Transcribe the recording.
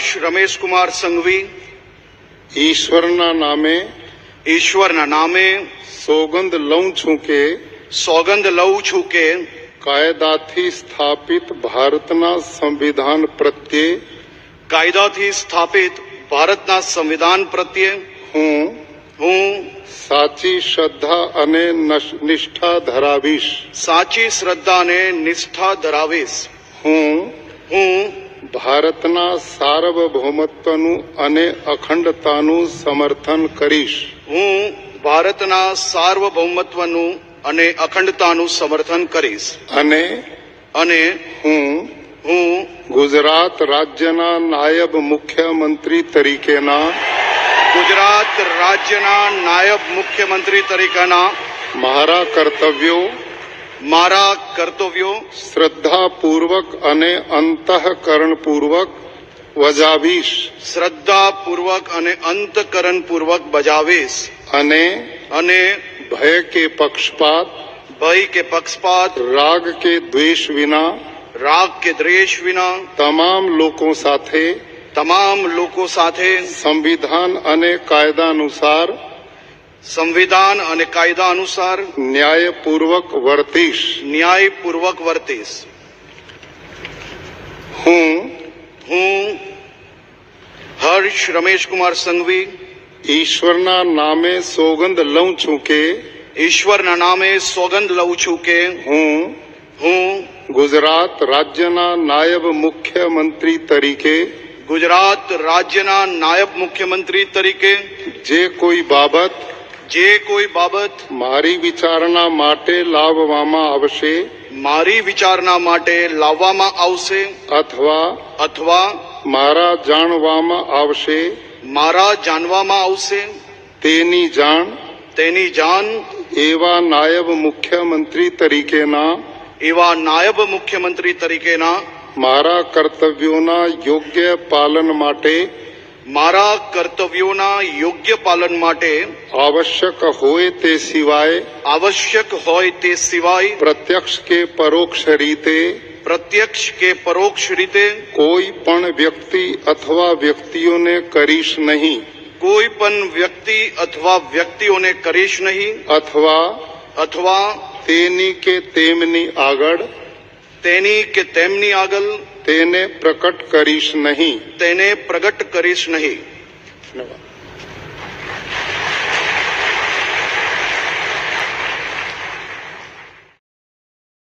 હર્ષ રમેશકુમાર સંઘવી ઈશ્વરના નામે સોગંદ લઉં છું કે કાયદાથી સ્થાપિત ભારતના સંવિધાન પ્રત્યે હું સાચી શ્રદ્ધા અને નિષ્ઠા ધરાવીશ હું ભારતના સાર્વભૌમત્વનું અને અખંડતાનું સમર્થન કરીશ અને હું ગુજરાત રાજ્યના નાયબ મુખ્યમંત્રી તરીકેના મારા કર્તવ્યો શ્રદ્ધાપૂર્વક અને અંતઃકરણપૂર્વક બજાવીશ અને ભય કે પક્ષપાત રાગ કે દ્વેષ વિના તમામ લોકો સાથે સંવિધાન અને કાયદા અનુસાર ન્યાયપૂર્વક વર્તીશ હું હર્ષ રમેશકુમાર સંઘવી ઈશ્વરના નામે સોગંદ લઉં છું કે હું ગુજરાત રાજ્યના નાયબ મુખ્યમંત્રી તરીકે જે કોઈ બાબત મારી વિચારણા માટે લાવવામાં આવશે અથવા મારા જાણવામાં આવશે તેની જાણ એવા નાયબ મુખ્યમંત્રી તરીકેના મારા કર્તવ્યોના યોગ્ય પાલન માટે આવશ્યક હોય તે સિવાય પ્રત્યક્ષ કે પરોક્ષ રીતે કોઈ પણ વ્યક્તિ અથવા વ્યક્તિઓને કરીશ નહીં અથવા તેની કે તેમની આગળ તેને પ્રગટ કરીશ નહીં.